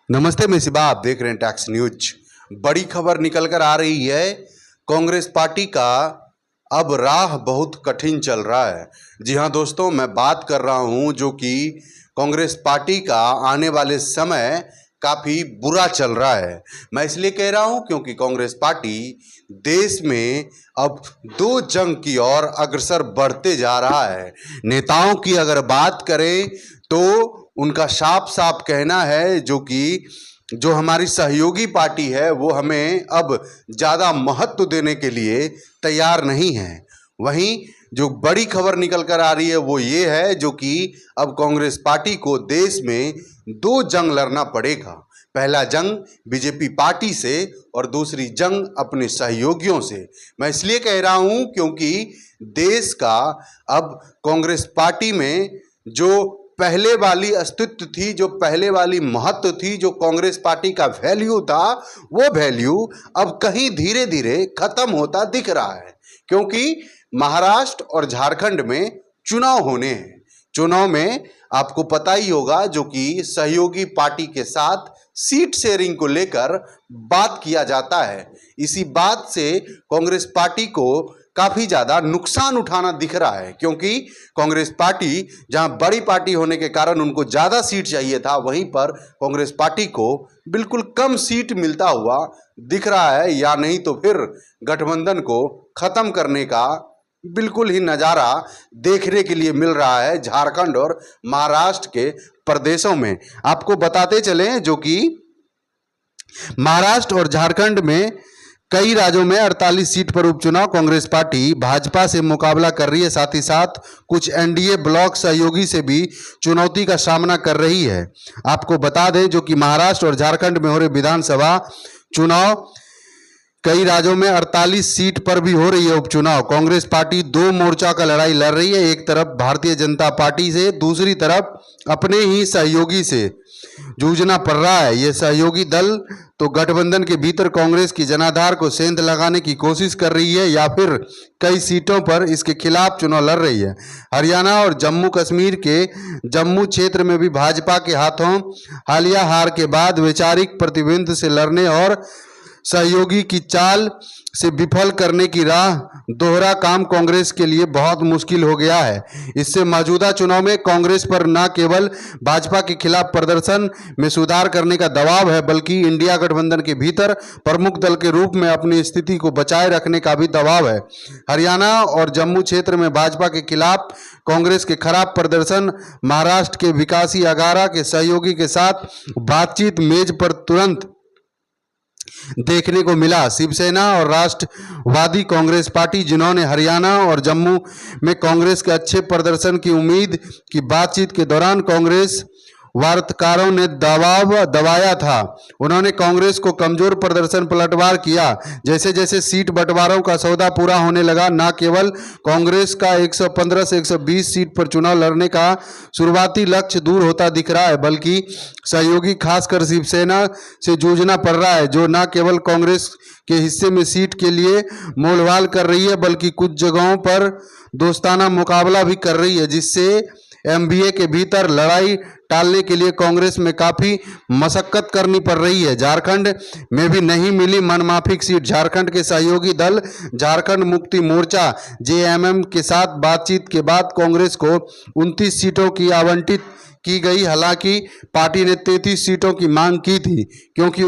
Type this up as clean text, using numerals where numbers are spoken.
नमस्ते, मैं सिबा, आप देख रहे हैं टैक्स न्यूज। बड़ी खबर निकल कर आ रही है। कांग्रेस पार्टी का अब राह बहुत कठिन चल रहा है। जी हां दोस्तों, मैं बात कर रहा हूं जो कि कांग्रेस पार्टी का आने वाले समय काफ़ी बुरा चल रहा है। मैं इसलिए कह रहा हूं क्योंकि कांग्रेस पार्टी देश में अब दो जंग की ओर अग्रसर बढ़ते जा रहा है। नेताओं की अगर बात करें तो उनका साफ साफ कहना है जो हमारी सहयोगी पार्टी है वो हमें अब ज़्यादा महत्व देने के लिए तैयार नहीं है। वहीं जो बड़ी खबर निकल कर आ रही है वो ये है जो कि अब कांग्रेस पार्टी को देश में दो जंग लड़ना पड़ेगा। पहला जंग बीजेपी पार्टी से और दूसरी जंग अपने सहयोगियों से। मैं इसलिए कह रहा हूं क्योंकि देश का अब कांग्रेस पार्टी में जो पहले वाली अस्तित्व थी, जो पहले वाली महत्व थी, जो कांग्रेस पार्टी का वैल्यू था, वो वैल्यू अब कहीं धीरे धीरे खत्म होता दिख रहा है। क्योंकि महाराष्ट्र और झारखंड में चुनाव होने हैं। चुनाव में आपको पता ही होगा जो कि सहयोगी पार्टी के साथ सीट शेयरिंग को लेकर बात किया जाता है। इसी बात से कांग्रेस पार्टी को काफ़ी ज़्यादा नुकसान उठाना दिख रहा है, क्योंकि कांग्रेस पार्टी जहां बड़ी पार्टी होने के कारण उनको ज़्यादा सीट चाहिए था, वहीं पर कांग्रेस पार्टी को बिल्कुल कम सीट मिलता हुआ दिख रहा है। या नहीं तो फिर गठबंधन को ख़त्म करने का बिल्कुल ही नज़ारा देखने के लिए मिल रहा है झारखंड और महाराष्ट्र के प्रदेशों में। आपको बताते चलें जो कि महाराष्ट्र और झारखंड में कई राज्यों में 48 सीट पर उपचुनाव कांग्रेस पार्टी भाजपा से मुकाबला कर रही है। साथ ही साथ कुछ एनडीए ब्लॉक सहयोगी से भी चुनौती का सामना कर रही है। आपको बता दें जो कि महाराष्ट्र और झारखंड में हो रहे विधानसभा चुनाव कई राज्यों में 48 सीट पर भी हो रही है उपचुनाव। कांग्रेस पार्टी दो मोर्चा का लड़ाई लड़ रही है। एक तरफ भारतीय जनता पार्टी से, दूसरी तरफ अपने ही सहयोगी से जूझना पड़ रहा है। ये सहयोगी दल तो गठबंधन के भीतर कांग्रेस की जनाधार को सेंध लगाने की कोशिश कर रही है या फिर कई सीटों पर इसके खिलाफ चुनाव लड़ रही है। हरियाणा और जम्मू कश्मीर के जम्मू क्षेत्र में भी भाजपा के हाथों हालिया हार के बाद वैचारिक प्रतिद्वंद से लड़ने और सहयोगी की चाल से विफल करने की राह दोहरा काम कांग्रेस के लिए बहुत मुश्किल हो गया है। इससे मौजूदा चुनाव में कांग्रेस पर न केवल भाजपा के खिलाफ प्रदर्शन में सुधार करने का दबाव है, बल्कि इंडिया गठबंधन के भीतर प्रमुख दल के रूप में अपनी स्थिति को बचाए रखने का भी दबाव है। हरियाणा और जम्मू क्षेत्र में भाजपा के खिलाफ कांग्रेस के खराब प्रदर्शन, महाराष्ट्र के विकासी अघाड़ा के सहयोगी के साथ बातचीत मेज पर तुरंत देखने को मिला। शिवसेना और राष्ट्रवादी कांग्रेस पार्टी, जिन्होंने हरियाणा और जम्मू में कांग्रेस के अच्छे प्रदर्शन की उम्मीद की, बातचीत के दौरान कांग्रेस वार्ताकारों ने दबाया था। उन्होंने कांग्रेस को कमजोर प्रदर्शन पलटवार किया। जैसे जैसे सीट बंटवारों का सौदा पूरा होने लगा, न केवल कांग्रेस का 115 से 120 सीट पर चुनाव लड़ने का शुरुआती लक्ष्य दूर होता दिख रहा है, बल्कि सहयोगी खासकर शिवसेना से जूझना पड़ रहा है, जो न केवल कांग्रेस के हिस्से में सीट के लिए मोलभाल कर रही है, बल्कि कुछ जगहों पर दोस्ताना मुकाबला भी कर रही है, जिससे एमबीए के भीतर लड़ाई टालने के लिए कांग्रेस में काफ़ी मशक्कत करनी पड़ रही है। झारखंड में भी नहीं मिली मनमाफिक सीट। झारखंड के सहयोगी दल झारखंड मुक्ति मोर्चा जेएमएम के साथ बातचीत के बाद कांग्रेस को 29 सीटों की आवंटित की गई। हालांकि पार्टी ने 33 सीटों की मांग की थी, क्योंकि